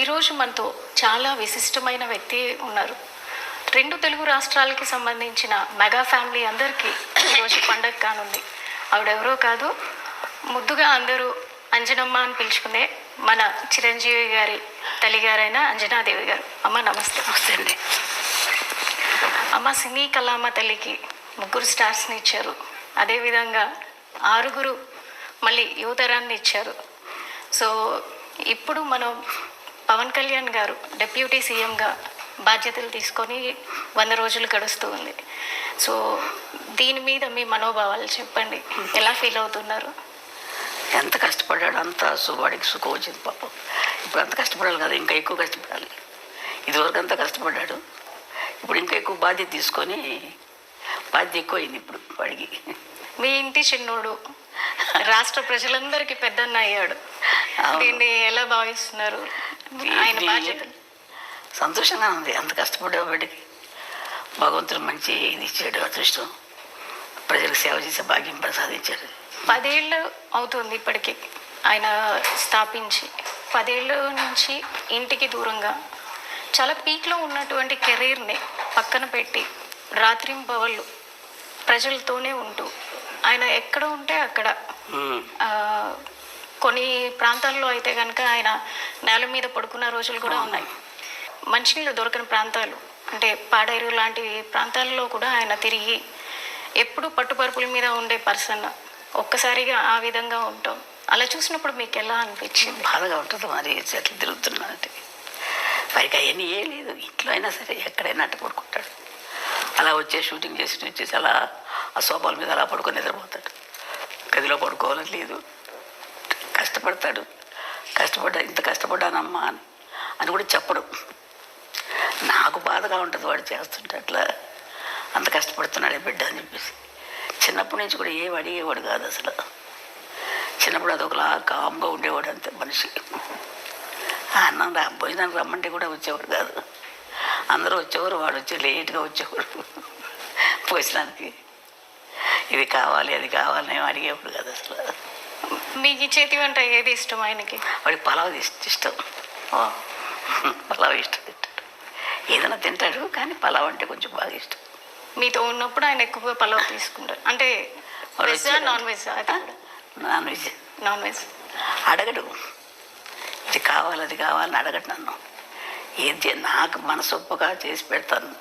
ఈరోజు మనతో చాలా విశిష్టమైన వ్యక్తి ఉన్నారు. 2 తెలుగు రాష్ట్రాలకి సంబంధించిన మెగా ఫ్యామిలీ అందరికీ ఈరోజు పండగ కానుంది. ఆవిడెవరో కాదు, ముద్దుగా అందరూ అంజనమ్మ అని పిలుచుకునే మన చిరంజీవి గారి తల్లిగారైన అంజనాదేవి గారు. అమ్మ నమస్తే. నమస్తే అండి. అమ్మ సినీ కళామ తల్లికి 3 స్టార్స్ని ఇచ్చారు. అదేవిధంగా 6 మళ్ళీ యువతరాన్ని ఇచ్చారు. సో ఇప్పుడు మనం పవన్ కళ్యాణ్ గారు డిప్యూటీ సీఎంగా బాధ్యతలు తీసుకొని 100 రోజులు గడుస్తూ ఉంది. సో దీని మీద మీ మనోభావాలు చెప్పండి, ఎలా ఫీల్ అవుతున్నారు? ఎంత కష్టపడ్డాడు అంత వాడికి సుఖం వచ్చింది పాపం. ఇప్పుడు అంత కష్టపడాలి కదా, ఇంకా ఎక్కువ కష్టపడాలి. ఇదివరకు అంతా కష్టపడ్డాడు, ఇప్పుడు ఇంకా ఎక్కువ బాధ్యత తీసుకొని బాధ్యత ఎక్కువ అయింది ఇప్పుడు వాడికి. మీ ఇంటి చిన్నోడు రాష్ట్ర ప్రజలందరికీ పెద్దన్న అయ్యాడు. దీన్ని ఎలా భావిస్తున్నారు? ఆయన బాధ్యతలు సంతోషంగా ఉంది. అంత కష్టపడే వాడికి భగవంతుడు మంచి ఇది ఇచ్చాడు, అదృష్టం. ప్రజలకు సేవ చేసే భాగ్యం ప్రసాదించాడు. 10 ఏళ్ళు అవుతుంది ఇప్పటికీ ఆయన స్థాపించి. 10 ఏళ్ళ నుంచి ఇంటికి దూరంగా చాలా పీక్లో ఉన్నటువంటి కెరీర్ని పక్కన పెట్టి రాత్రింబవళ్ళు ప్రజలతోనే ఉంటూ ఆయన ఎక్కడ ఉంటే అక్కడ, కొన్ని ప్రాంతాల్లో అయితే కనుక ఆయన నేల మీద పడుకున్న రోజులు కూడా ఉన్నాయి. మంచినీళ్ళు దొరకని ప్రాంతాలు అంటే పాడేరు లాంటి ప్రాంతాల్లో కూడా ఆయన తిరిగి ఎప్పుడు పట్టుపరుపుల మీద ఉండే పర్సన్. ఒక్కసారిగా ఆ విధంగా ఉంటాం. అలా చూసినప్పుడు మీకు ఎలా అనిపించింది? బాధగా ఉంటుంది. మరి చెట్లు తిరుగుతున్నానంటే పైకి అవన్నీ ఏ లేదు. ఇంట్లో అయినా సరే ఎక్కడైనా అట్ట పడుకుంటాడు. అలా షూటింగ్ వచ్చేసి అలా ఆ సోఫాల మీద అలా పడుకొని నిద్రపోతాడు. గదిలో పడుకోవాలని లేదు. కష్టపడతాడు. ఇంత కష్టపడ్డానమ్మా అని కూడా చెప్పడు. నాకు బాధగా ఉంటుంది వాడు చేస్తుంటే, అట్లా అంత కష్టపడుతున్నాడే బిడ్డ అని చెప్పేసి. చిన్నప్పటి నుంచి కూడా ఏం అడిగేవాడు కాదు అసలు. చిన్నప్పుడు అదొకలా కామ్గా ఉండేవాడు అంతే మనిషి. అన్నం భోజనానికి రమ్మంటే కూడా వచ్చేవాడు కాదు. అందరూ వచ్చేవారు, వాడు వచ్చి లేట్గా వచ్చేవాడు భోజనానికి. ఇది కావాలి అది కావాలని ఏం అడిగేవాడు కాదు అసలు. మీకు చేతి వంట ఏది ఇష్టం ఆయనకి? వాడికి పలావ్ ఇష్టం. పలావ్ ఇష్టం తింటాడు. ఏదైనా తింటాడు కానీ పలావ్ అంటే కొంచెం బాగా ఇష్టం. మీతో ఉన్నప్పుడు ఆయన ఎక్కువగా పలావ్ తీసుకుంటారు. అంటే veg non veg? Non veg. Non veg అడగడు. ఇది కావాలి అది కావాలని అడగడు నన్ను. ఏది నాకు మనసొప్పుగా చేసి పెడతాను.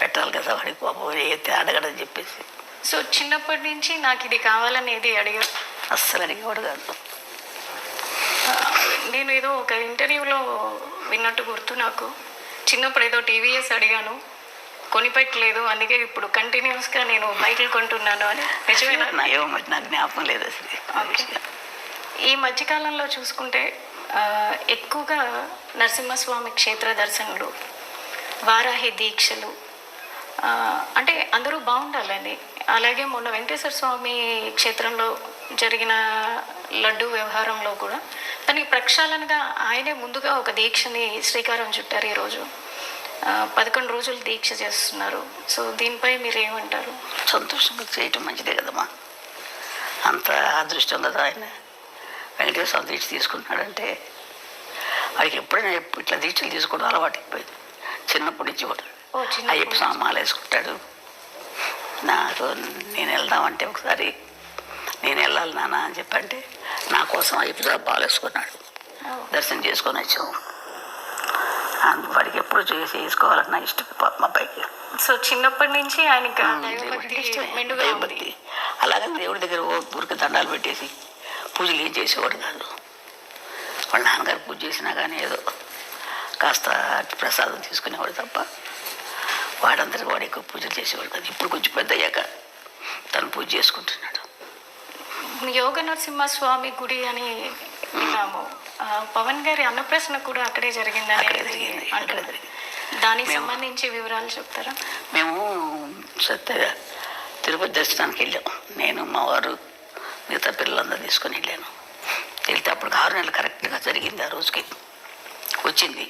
పెట్టాలి కదా వాడికి పాపం, ఏది అడగడని చెప్పేసి. సో చిన్నప్పటి నుంచి నాకు ఇది కావాలని ఏది అడిగారు? అస్సలు అడిగేవాడు కాదు. నేను ఏదో ఒక ఇంటర్వ్యూలో విన్నట్టు గుర్తు నాకు. చిన్నప్పుడు ఏదో టీవీఎస్ అడిగాను, కొనిపెట్టలేదు, అందుకే ఇప్పుడు కంటిన్యూస్గా నేను బైకులు కొంటున్నాను అని. నిజమేనా? ఏమో మరి నాకు జ్ఞాపకం లేదు అసలు. ఈ మధ్యకాలంలో చూసుకుంటే ఎక్కువగా నరసింహస్వామి క్షేత్ర దర్శనలు, వారాహి దీక్షలు, అంటే అందరూ బాగుండాలని. అలాగే మొన్న వెంకటేశ్వర స్వామి క్షేత్రంలో జరిగిన లడ్డు వ్యవహారంలో కూడా దానికి ప్రక్షాళనగా ఆయనే ముందుగా ఒక దీక్షని శ్రీకారం చుట్టారు. ఈరోజు 11 రోజులు దీక్ష చేస్తున్నారు. సో దీనిపై మీరు ఏమంటారు? సంతోషంగా చేయటం మంచిదే కదమ్మా. అంత అదృష్టం కదా ఆయన. వెంకటేశ్వర స్వామి దీక్ష తీసుకుంటున్నాడంటే వాడికి ఎప్పుడైనా ఇట్లా దీక్షలు తీసుకోవడం అలవాటు అయిపోయింది. చిన్నప్పటి నుంచి కూడా అయ్యప్ప స్వామి మాల వేసుకుంటాడు. నాకు నేను వెళ్దామంటే ఒకసారి నేను వెళ్ళాలి నాన్న అని చెప్పంటే నా కోసం అయ్యప్ప స్వామి మాల వేసుకున్నాడు. దర్శనం చేసుకొని వచ్చాము. వాడికి ఎప్పుడు చేసుకోవాలన్నా ఇష్టం పాప మా అబ్బాయికి. సో చిన్నప్పటి నుంచి ఆయనకి దైవభక్తి. అలాగని దేవుడి దగ్గర ఊరికి దండాలు పెట్టేసి పూజలు ఏం చేసేవాడు కాదు. వాళ్ళ నాన్నగారు పూజ చేసినా కానీ ఏదో కాస్త ప్రసాదం తీసుకునేవాడు తప్ప వాడందరికీ వాడు ఎక్కువ పూజలు చేసేవాడు కాదు. ఇప్పుడు కొంచెం పెద్ద అయ్యాక తను పూజ చేసుకుంటున్నాడు. యోగ నరసింహస్వామి గుడి అని విన్నాము. పవన్ గారి అన్నప్రశ్న కూడా అక్కడే జరిగిందని. దానికి సంబంధించి వివరాలు చెప్తారా? మేము సత్యగా తిరుపతి దర్శనానికి వెళ్ళాము. నేను మా వారు మిగతా పిల్లలందరూ తీసుకొని వెళ్ళాను. వెళ్తే అప్పుడు 6 నెలలు కరెక్ట్గా జరిగింది. ఆ రోజుకి వచ్చింది.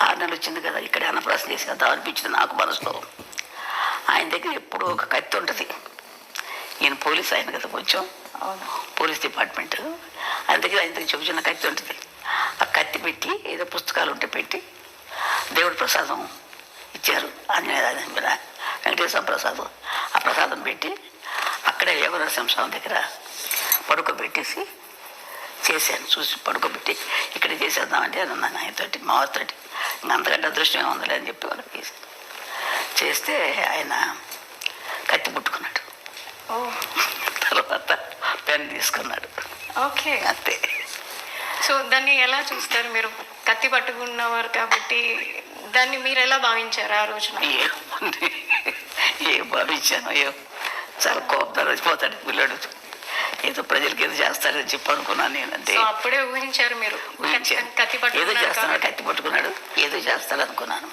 6 నెలలు వచ్చింది కదా, ఇక్కడ అన్నప్రాసన చేసి కదా అనిపించింది నాకు మనసులో. ఆయన దగ్గర ఎప్పుడు ఒక కత్తి ఉంటుంది. ఈయన పోలీస్ ఆయన కదా, కొంచెం పోలీస్ డిపార్ట్మెంట్. ఆయన దగ్గర చిన్న కత్తి ఉంటుంది. ఆ కత్తి పెట్టి ఏదో పుస్తకాలు ఉంటే పెట్టి దేవుడి ప్రసాదం ఇచ్చారు. ఆంజనేయ వెంకటేశ్వర ప్రసాదం. ఆ ప్రసాదం పెట్టి అక్కడే యోగనరసింహస్వామి దగ్గర పడుకోబెట్టేసి చేశాను. చూసి పడుకోబెట్టి ఇక్కడ చేసేద్దామంటే అన్నాను ఆయనతోటి, మా వారితోటి. ఇంకా అంతకంటే అదృష్టమే ఉందిలే అని చెప్పి వాళ్ళకి చేశాను. చేస్తే ఆయన కత్తి పుట్టుకున్నాడు. ఓ తర్వాత పెన్ తీసుకున్నాడు. ఓకే. అంతే. సో దాన్ని ఎలా చూస్తారు మీరు? కత్తి పట్టుకున్నవారు కాబట్టి దాన్ని మీరు ఎలా భావించారు ఆ రోజున? ఏముంది, ఏం భావించాను, చాలా కోపం వచ్చిపోతాడు పిల్లడు, ఏదో ప్రజలకి ఏదో చేస్తాడని చెప్పి అనుకున్నాను నేను. అంతే. సో అప్పుడే ఊహించారు మీరు కత్తి ఏదో చేస్తున్నాడు, పట్టుకున్నారు. కత్తి పట్టుకున్నాడు, ఏదో చేస్తాడు అనుకున్నాను.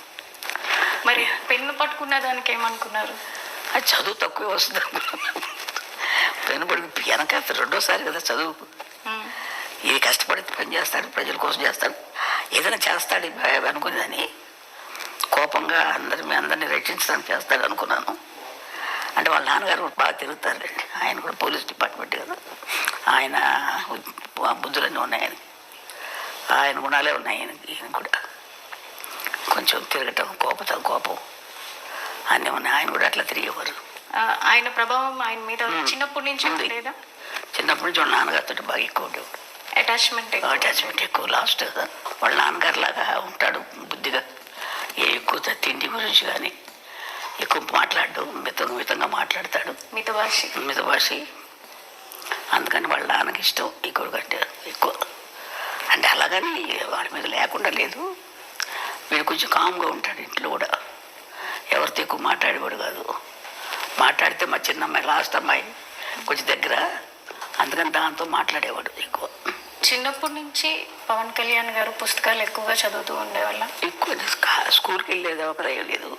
మరి పెన్ను పట్టుకున్న దానికి ఏమనుకున్నారు? అది చదువు తక్కువే వస్తుంది అనుకున్నాను. పెన్ను పడుకు వెనక రెండోసారి కదా చదువు. ఇది కష్టపడి పని చేస్తాడు, ప్రజల కోసం చేస్తాడు, ఏదైనా చేస్తాడు అనుకునేదని కోపంగా అందరినీ రక్షించడానికి చేస్తాడు అనుకున్నాను. అంటే వాళ్ళ నాన్నగారు బాగా తిరుగుతారులేండి. ఆయన కూడా పోలీస్ డిపార్ట్మెంట్ కదా, ఆయన బుద్ధులన్నీ ఉన్నాయి ఆయనకి, ఆయన గుణాలే ఉన్నాయి ఈయన కూడా. కొంచెం తిరగటం, కోపం అన్నీ ఉన్నాయి. ఆయన కూడా అట్లా తిరిగేవారు. ఆయన ప్రభావం ఆయన మీద చిన్నప్పటి నుంచి ఉండేదా? చిన్నప్పటి నుంచి వాళ్ళ నాన్నగారితో బాగా ఎక్కువ ఉండేవాడు. అటాచ్మెంట్ ఎక్కువ. లాస్ట్ వాళ్ళ నాన్నగారు లాగా ఉంటాడు బుద్ధిగా. ఎక్కువ తిండి గురించి కానీ ఎక్కువ మాట్లాడు, మితంగా మాట్లాడతాడు, మితభాషి. అందుకని వాళ్ళ నాన్నకి ఇష్టం ఈ కొడుకు అంటే ఎక్కువ. అంటే అలాగని వాడి మీద లేకుండా లేదు, వీడు కొంచెం కామ్గా ఉంటాడు. ఇంట్లో కూడా ఎవరితో ఎక్కువ మాట్లాడేవాడు కాదు. మాట్లాడితే మా చిన్న అమ్మాయి, లాస్ట్ అమ్మాయి కొంచెం దగ్గర, అందుకని దాంతో మాట్లాడేవాడు ఎక్కువ. చిన్నప్పటి నుంచి పవన్ కళ్యాణ్ గారు పుస్తకాలు ఎక్కువగా చదువుతూ ఉండేవాళ్ళ? ఎక్కువ స్కూల్కి వెళ్ళేది ఒకరు లేదు.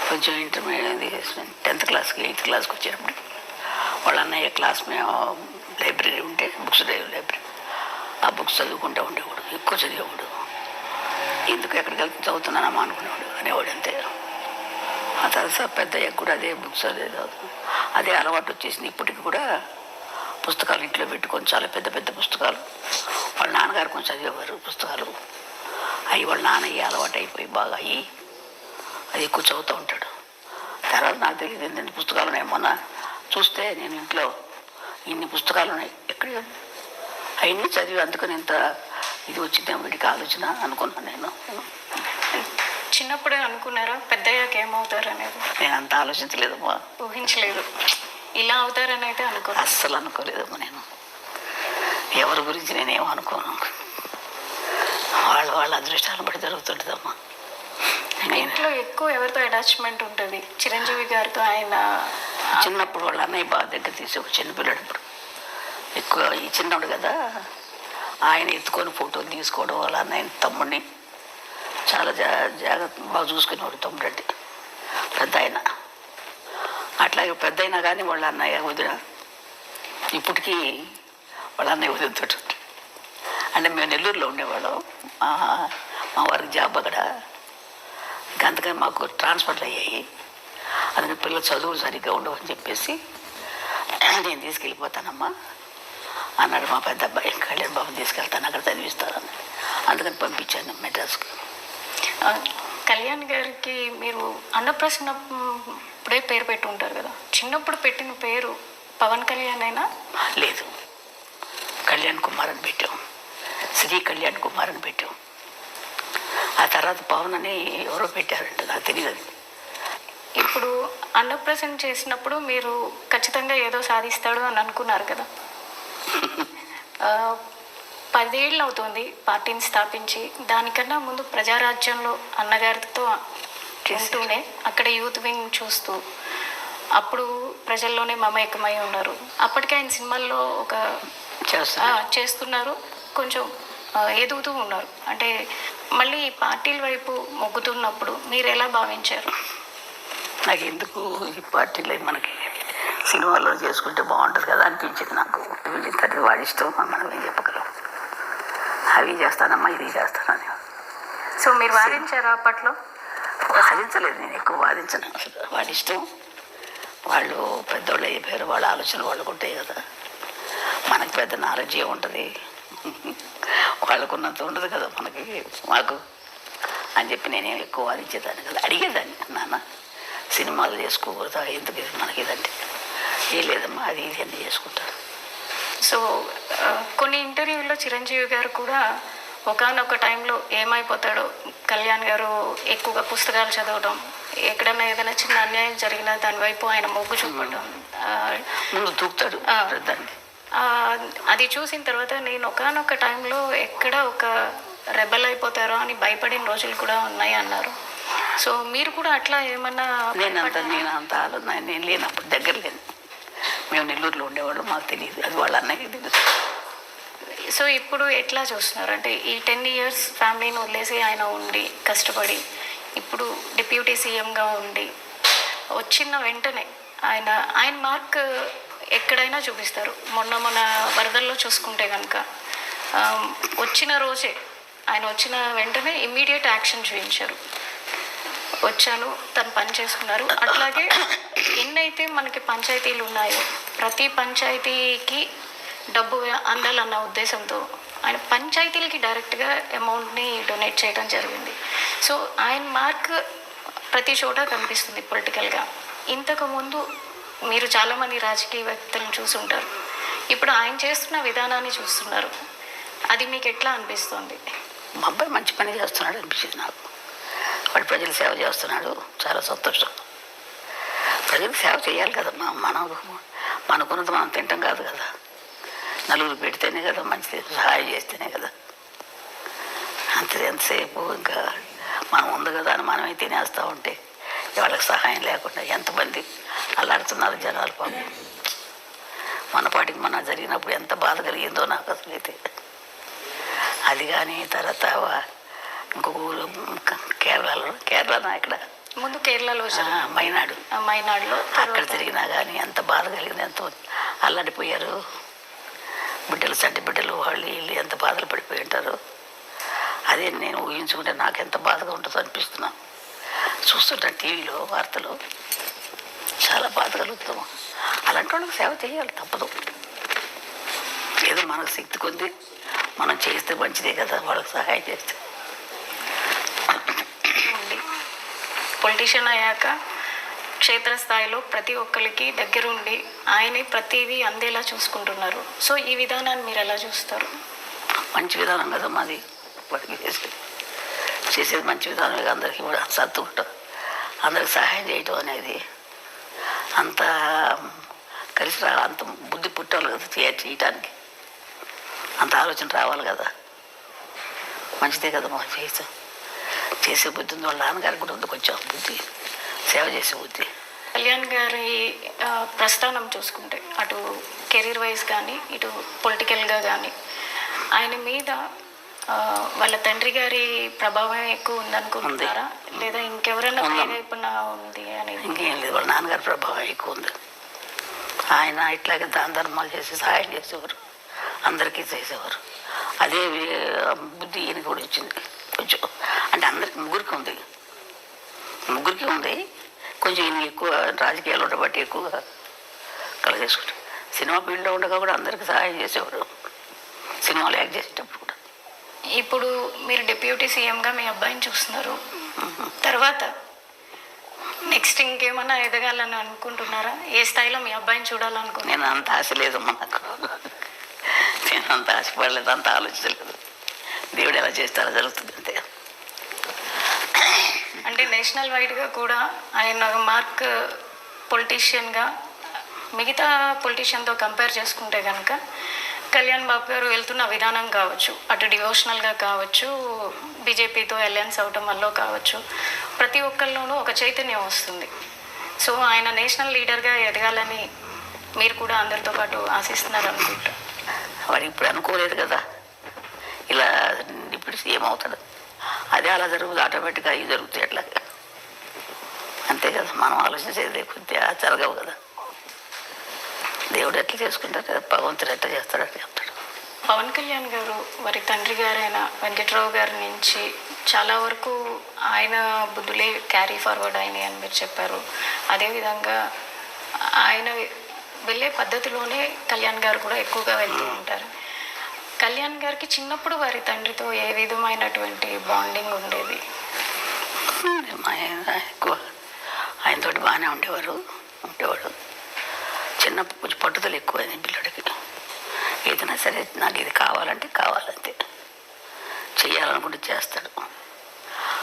కొంచెం ఇంటర్మీడియట్ 10th క్లాస్కి 8th క్లాస్కి వచ్చేటప్పుడు వాళ్ళ అన్నయ్య క్లాస్ మేము లైబ్రరీ ఉంటే బుక్స్ లైబ్రరీ, ఆ బుక్స్ చదువుకుంటూ ఉండేవాడు. ఎక్కువ చదివేవాడు. ఎందుకు ఎక్కడికి వెళ్తే చదువుతున్నానమ్మా అనుకునేవాడు, అనేవాడు అంతే. ఆ తర్వాత పెద్దయ్యకు కూడా అదే బుక్స్ అదే అలవాటు వచ్చేసింది. ఇప్పటికి కూడా పుస్తకాలు ఇంట్లో పెట్టుకొని చాలా పెద్ద పెద్ద పుస్తకాలు. వాళ్ళ నాన్నగారు కొంచెం చదివేవారు పుస్తకాలు. అవి వాళ్ళ నాన్నయ్య అలవాటు అయిపోయి బాగా అయ్యి అది ఎక్కువ చదువుతూ ఉంటాడు. తర్వాత నాకు తెలియదు ఏంటంటే పుస్తకాలు ఉన్నాయి. మొన్న చూస్తే నేను ఇంట్లో ఇన్ని పుస్తకాలు ఉన్నాయి, ఎక్కడ అవన్నీ చదివి అందుకని ఇంత ఇది వచ్చిందేమో వీడికి ఆలోచన అనుకున్నాను నేను. చిన్నప్పుడే అనుకున్నారా పెద్దయ్యాక ఏమవుతారు అనేది? నేను అంత ఆలోచించలేదమ్మా, ఊహించలేదు. ఇలా అవుతారని అయితే అస్సలు అనుకోలేదమ్మా. నేను ఎవరి గురించి నేనేమో అనుకోను. వాళ్ళ అదృష్టాలను బట్టి జరుగుతుంటుందమ్మా. ఇంట్లో ఎక్కువ ఎవరితో అటాచ్మెంట్ ఉంటుంది? చిరంజీవి గారితో. ఆయన చిన్నప్పుడు వాళ్ళ అన్నయ్య బాగా దగ్గర తీసి ఒక చిన్నపిల్లడు ఎక్కువ ఈ చిన్నప్పుడు కదా, ఆయన ఎత్తుకొని ఫోటోలు తీసుకోవడం, వాళ్ళ అన్నయ్య తమ్ముడిని చాలా జాగ్రత్త బాగా చూసుకునేవాడు. తమ్ముడు అంటే పెద్ద ఆయన. అట్లాగే పెద్ద అయినా కానీ వాళ్ళ అన్నయ్య వదిన ఇప్పటికీ వాళ్ళ అన్నయ్య వదినతో. అంటే మేము నెల్లూరులో ఉండేవాళ్ళం, మా వారికి జాబ్ అక్కడ. ఇంకా అందుకని మాకు ట్రాన్స్ఫర్లు అయ్యాయి. అందుకని పిల్లలు చదువులు సరిగ్గా ఉండవు అని చెప్పేసి నేను తీసుకెళ్ళిపోతానమ్మా అన్నాడు మా పెద్ద అబ్బాయి. కళ్యాణ్ బాబు తీసుకెళ్తాను, అక్కడ చదివిస్తానని. అందుకని పంపించాను మెడ్రాస్కి. కళ్యాణ్ గారికి మీరు అన్నప్రాసన ఇప్పుడే పేరు పెట్టి ఉంటారు కదా, చిన్నప్పుడు పెట్టిన పేరు పవన్ కళ్యాణ్ అయినా? లేదు, కళ్యాణ్ కుమార్ అని పెట్టాం. శ్రీ కళ్యాణ్ కుమార్ అని పెట్టాం. ఆ తర్వాత పవన్ అని ఎవరో పెట్టారంట, నాకు తెలియదు. ఇప్పుడు అన్నప్రాసన చేసినప్పుడు మీరు ఖచ్చితంగా ఏదో సాధిస్తాడు అని అనుకున్నారు కదా. 10 ఏళ్ళు అవుతుంది పార్టీని స్థాపించి. దానికన్నా ముందు ప్రజారాజ్యంలో అన్నగారితో ఉంటూనే అక్కడ యూత్ వింగ్ చూస్తూ అప్పుడు ప్రజల్లోనే మమేకమై ఉన్నారు. అప్పటికే ఆయన సినిమాల్లో ఒక చేస్తున్నారు, కొంచెం ఎదుగుతూ ఉన్నారు. అంటే మళ్ళీ పార్టీల వైపు మొగ్గుతున్నప్పుడు మీరు ఎలా భావించారు? నాకు ఎందుకు ఈ పార్టీలో మనకి సినిమాలో చేసుకుంటే బాగుంటుంది కదా అనిపించింది నాకు. వీళ్ళిద్దరి వాడి ఇష్టం, మనం ఏం చెప్పగలం. అవి చేస్తానమ్మా, ఇది చేస్తానని. సో మీరు వాదించారా అప్పట్లో? వాదించలేదు, నేను ఎక్కువ వాదించను. వాడి ఇష్టం, వాళ్ళు పెద్దోళ్ళు అయిపోయారు, వాళ్ళ ఆలోచనలు వాళ్ళకు ఉంటాయి కదా. మనకు పెద్ద నాలెడ్జ్ ఏముంటుంది, వాళ్ళకున్నంత ఉండదు కదా మనకి మాకు అని చెప్పి నేనేం ఎక్కువ వాదించేదాన్ని కదా, అడిగేదాన్ని. నాన్న సినిమాలు చేసుకోకూడదా, ఎందుకు మనకి ఇదంటే ఏ లేదమ్మా అది ఇది అన్నీ చేసుకుంటారు. సో కొన్ని ఇంటర్వ్యూల్లో చిరంజీవి గారు కూడా ఒకానొక టైంలో ఏమైపోతాడో, కళ్యాణ్ గారు ఎక్కువగా పుస్తకాలు చదవడం, ఎక్కడన్నా ఏదైనా చిన్న అన్యాయం జరిగినా దాని వైపు ఆయన మొగ్గు చూపడం, ముందు దూకుతాడు దానికి. అది చూసిన తర్వాత నేను ఒకానొక టైంలో ఎక్కడ ఒక రెబల్ అయిపోతారో అని భయపడిన రోజులు కూడా ఉన్నాయి అన్నారు. సో మీరు కూడా అట్లా ఏమన్నా? నేను లేనప్పుడు దగ్గర లేను, మేము నెల్లూరులో ఉండేవాళ్ళు, మాకు తెలియదు, అది వాళ్ళ అన్నయ్యకి తెలుసు. సో ఇప్పుడు ఎట్లా చూస్తున్నారు అంటే ఈ 10 years ఫ్యామిలీని వదిలేసి ఆయన ఉండి కష్టపడి ఇప్పుడు డిప్యూటీ సీఎంగా ఉండి వచ్చిన వెంటనే ఆయన మార్క్ ఎక్కడైనా చూపిస్తారు. మొన్న వరదల్లో చూసుకుంటే కనుక వచ్చిన రోజే ఆయన వచ్చిన వెంటనే ఇమ్మీడియట్ యాక్షన్ చూపించారు. వచ్చాను, తను పని చేసుకున్నారు. అట్లాగే ఎన్నైతే మనకి పంచాయతీలు ఉన్నాయో ప్రతి పంచాయతీకి డబ్బు అందాలన్న ఉద్దేశంతో ఆయన పంచాయతీలకి డైరెక్ట్గా అమౌంట్ని డొనేట్ చేయడం జరిగింది. సో ఆయన మార్క్ ప్రతి చోట కనిపిస్తుంది పొలిటికల్గా. ఇంతకుముందు మీరు చాలామంది రాజకీయ వ్యక్తులను చూసుంటారు, ఇప్పుడు ఆయన చేస్తున్న విధానాన్ని చూస్తున్నారు, అది మీకు ఎట్లా అనిపిస్తుంది? మా అబ్బాయి మంచి పని చేస్తున్నాడు అనిపించింది నాకు. వాడు ప్రజలు సేవ చేస్తున్నాడు, చాలా సంతోషం. ప్రజలకు సేవ చేయాలి కదమ్మా, మనకున్నది మనం తింటాం కాదు కదా, నలుగురు పెడితేనే కదా మంచిది, సహాయం చేస్తేనే కదా. అంతే, ఎంతసేపు ఇంకా మనం ఉంది కదా అని మనమే తినేస్తూ ఉంటే వాళ్ళకి సహాయం లేకుండా ఎంతమంది అల్లాడుతున్నారు జనాలు పాపం. మన పాటికి మన జరిగినప్పుడు ఎంత బాధ కలిగిందో నాకు అసలైతే. అది కానీ తర్వాత ఇంకొక ఊరు కేరళలో ఇక్కడ ముందు కేరళలో మైనాడులో అక్కడ తిరిగినా కానీ ఎంత బాధ కలిగింది, ఎంతో అల్లాడిపోయారు బిడ్డలు, చంటి బిడ్డలు, వాళ్ళు వీళ్ళు ఎంత బాధలు పడిపోయి ఉంటారు. అదే నేను ఊహించుకుంటే నాకు ఎంత బాధగా ఉంటుందో అనిపిస్తున్నాను. చూస్తుంటాను టీవీలో వార్తలు, చాలా బాధ కలుగుతాము. అలాంటి వాళ్ళకి సేవ చేయాలి, తప్పదు. ఏదో మనకు శక్తి కొంది మనం చేస్తే మంచిదే కదా, వాళ్ళకి సహాయం చేస్తే. పొలిటీషియన్ అయ్యాక క్షేత్రస్థాయిలో ప్రతి ఒక్కరికి దగ్గరుండి ఆయనే ప్రతిదీ అందేలా చూసుకుంటున్నారు. సో ఈ విధానాన్ని మీరు ఎలా చూస్తారు? మంచి విధానం కదా మాది, వాటికి చేసేది మంచి విధానమే. అందరికీ కూడా సర్దుకుంటాం, అందరికి సహాయం చేయటం అనేది అంత కలిసి అంత బుద్ధి పుట్టాలి కదా చేయటానికి, అంత ఆలోచన రావాలి కదా. మంచిదే కదా మాకు చేసే బుద్ధి ఉంది. వాళ్ళ నాన్నగారికి కూడా ఉంది కొంచెం బుద్ధి, సేవ చేసే బుద్ధి. కళ్యాణ్ గారి ప్రస్థానం చూసుకుంటే అటు కెరీర్ వైజ్ కానీ ఇటు పొలిటికల్గా కానీ ఆయన మీద వాళ్ళ తండ్రి గారి ప్రభావం ఎక్కువ ఉందనుకుంటున్నారా, లేదా ఇంకెవరైనా వైపున ఉంది అనేది? ఇంకేం లేదు, వాళ్ళ నాన్నగారి ప్రభావం ఎక్కువ ఉంది. ఆయన ఇట్లాగే దాన ధర్మాలు చేసి సహాయం చేసేవారు, అందరికీ చేసేవారు. అదే బుద్ధి ఈయన కూడా వచ్చింది కొంచెం. అంటే అందరికి ముగ్గురికి ఉంది కొంచెం. ఈయన ఎక్కువ రాజకీయాలు ఉండబట్టి ఎక్కువగా కలగేసుకుంటారు. సినిమా ఫీల్డ్లో ఉండగా కూడా అందరికీ సహాయం చేసేవారు, సినిమాలు యాక్ట్ చేసేటప్పుడు కూడా. ఇప్పుడు మీరు డిప్యూటీ సీఎంగా మీ అబ్బాయిని చూస్తున్నారు, తర్వాత నెక్స్ట్ ఇంకేమన్నా ఎదగాలని అనుకుంటున్నారా? ఏ స్థాయిలో మీ అబ్బాయిని చూడాలనుకుంటున్నారు? నేను అంత ఆశ లేదమ్మా నాకు, నేను అంత ఆశపడలేదు, అంత ఆలోచించలేదు. దేవుడు ఎలా చేస్తారో జరుగుతుంది అంతే. అంటే నేషనల్ వైడ్గా కూడా ఆయన మార్క్ పొలిటీషియన్గా మిగతా పొలిటీషియన్తో కంపేర్ చేసుకుంటే కనుక కళ్యాణ్ బాబు గారు వెళ్తున్న విధానం కావచ్చు, అటు డివోషనల్గా కావచ్చు, బీజేపీతో అలయన్స్ అవటం వల్ల కావచ్చు, ప్రతి ఒక్కరిలోనూ ఒక చైతన్యం వస్తుంది. సో ఆయన నేషనల్ లీడర్గా ఎదగాలని మీరు కూడా అందరితో పాటు ఆశిస్తున్నారు అనుకుంటా. వాడు ఇప్పుడు అనుకోలేదు కదా ఇలా ఇప్పుడు సీఎం అవుతాడు, అదే అలా జరుగుతుంది, ఆటోమేటిక్గా అవి జరుగుతాయి అట్లా. అంతే కదా, మనం ఆలోచించేది కొద్దిగా జరగవు కదా. దేవుడు ఎట్లా చేసుకుంటారు కదా, భగవంతుడు ఎట్లా చేస్తాడు అట్లా చెప్తాడు. పవన్ కళ్యాణ్ గారు వారి తండ్రి గారైన వెంకట్రావు గారి నుంచి చాలా వరకు ఆయన బుద్ధులే క్యారీ ఫార్వర్డ్ అయినాయి అని మీరు చెప్పారు. అదేవిధంగా ఆయన వెళ్ళే పద్ధతిలోనే కళ్యాణ్ గారు కూడా ఎక్కువగా వెళ్తూ ఉంటారు. కళ్యాణ్ గారికి చిన్నప్పుడు వారి తండ్రితో ఏ విధమైనటువంటి బాండింగ్ ఉండేది? మా ఆయన ఎక్కువ ఆయనతోటి బాగానే ఉండేవాడు. చిన్నప్పుడు కొంచెం పట్టుదల ఎక్కువ అయింది పిల్లడికి. ఏదైనా సరే నాకు ఇది కావాలంటే కావాలంతే, చెయ్యాలనుకుంటే చేస్తాడు.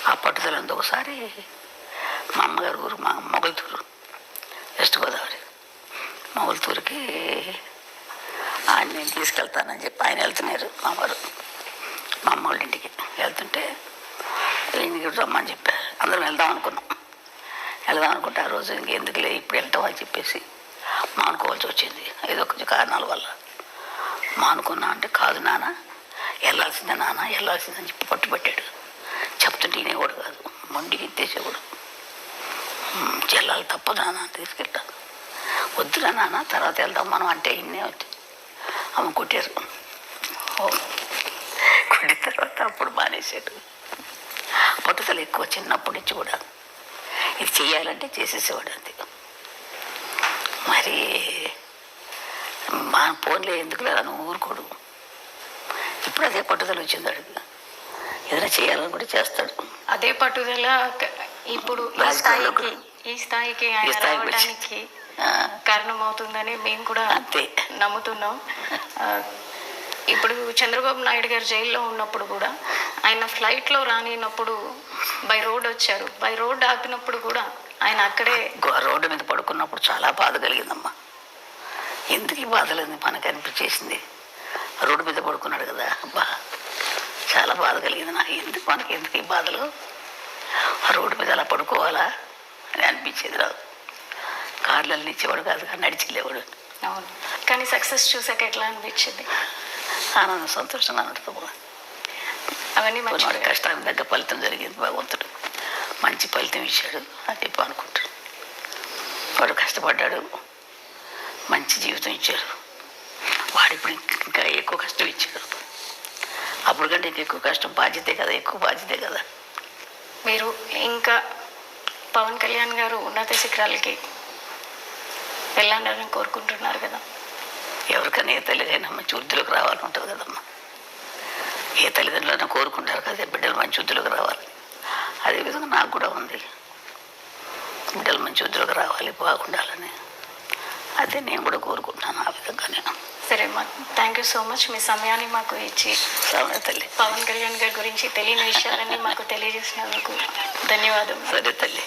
ఆ పట్టుదలంతా ఒకసారి మా అమ్మగారు ఊరు మా మొగల్తూరు, వెస్ట్ గోదావరి మొగల్తూరుకి ఆయన నేను తీసుకెళ్తానని చెప్పి ఆయన వెళ్తున్నారు. మా అమ్మగారు మా అమ్మ వాళ్ళ ఇంటికి వెళ్తుంటే ఇంటికి రమ్మని చెప్పారు. అందరం వెళ్దాం అనుకుంటే ఆ రోజు ఇంకెందుకులే ఇప్పుడు వెళ్తాం అని చెప్పేసి మానుకోవాల్సి వచ్చింది. ఏదో కొంచెం కారణాల వల్ల మానుకున్నా. అంటే కాదు నాన్న వెళ్ళాల్సిందని చెప్పి పట్టుబట్టాడు. చెప్తుంటే వినేవాడు కాదు, మొండికి ఎత్తేసేవాడు. వెళ్ళాలి తప్పదు నాన్న తీసుకెళ్తాను. వద్దురా నాన్న తర్వాత వెళ్దాం మనం అంటే ఇన్నే వచ్చి అమ్మ కొట్టారు. కొట్టిన తర్వాత అప్పుడు మానేసాడు. పట్టుదల ఎక్కువ చిన్నప్పటి నుంచి కూడా. ఇది చెయ్యాలంటే చేసేసేవాడు అంతే. మరి మా ఫోన్లో ఎందుకు లేదా నువ్వు ఊరుకోడు. ఇప్పుడు అదే పట్టుదల వచ్చింది అడుగు. ఏదైనా చేయాలని కూడా చేస్తాడు. అదే పట్టుదల ఇప్పుడు ఈ స్థాయికి ఆయన రావడానికి కారణమవుతుందని మేము కూడా అంతే నమ్ముతున్నాం. ఇప్పుడు చంద్రబాబు నాయుడు గారు జైల్లో ఉన్నప్పుడు కూడా ఆయన ఫ్లైట్లో రానినప్పుడు బై రోడ్ వచ్చారు. బై రోడ్ ఆపినప్పుడు కూడా ఆయన అక్కడే రోడ్డు మీద పడుకున్నప్పుడు చాలా బాధ కలిగిందమ్మా. ఎందుకు ఈ బాధలేదు మనకు అనిపించేసింది. రోడ్డు మీద పడుకున్నాడు కదా, అబ్బా చాలా బాధ కలిగింది నాకు. ఎందుకు ఈ బాధలు, ఆ రోడ్డు మీద అలా పడుకోవాలా అని అనిపించేది. రాదు కార్లలో ఇచ్చేవాడు కాదు, నడిచి వెళ్ళేవాడు. అవును, కానీ సక్సెస్ చూసాక ఎట్లా అనిపించింది? ఆనందం, సంతోషంగా ఉంటుంది. అవన్నీ వాడి కష్టానికి తగ్గ ఫలితం జరిగింది. భగవంతుడు మంచి ఫలితం ఇచ్చాడు అని చెప్పి అనుకుంటాడు. వాడు కష్టపడ్డాడు, మంచి జీవితం ఇచ్చారు. వాడు ఇప్పుడు ఇంకా ఎక్కువ కష్టం ఇచ్చాడు. అప్పుడు కంటే ఎక్కువ కష్టం, ఎక్కువ బాధ్యతే కదా. మీరు ఇంకా పవన్ కళ్యాణ్ గారు ఉన్నత శిఖరాలకి వెళ్ళాలని కోరుకుంటున్నారు కదా. ఎవరికైనా ఏ తల్లిదైనా మంచి వృద్ధిలోకి రావాలని ఉంటుంది కదమ్మా. ఏ తల్లిదండ్రులైనా కోరుకుంటారు కదా బిడ్డలు మంచి వృద్ధిలోకి రావాలి. అదేవిధంగా నాకు కూడా ఉంది, బిడ్డలు మంచి వృద్ధిలోకి రావాలి, బాగుండాలని. అదే నేను కూడా కోరుకుంటున్నాను ఆ విధంగా నేను. సరే అమ్మా, థ్యాంక్ యూ సో మచ్. మీ సమయాన్ని మాకు ఇచ్చి తల్లి పవన్ కళ్యాణ్ గారి గురించి తెలియని విషయాలన్నీ మాకు తెలియజేసినందుకు ధన్యవాదాలు. సరే తల్లి.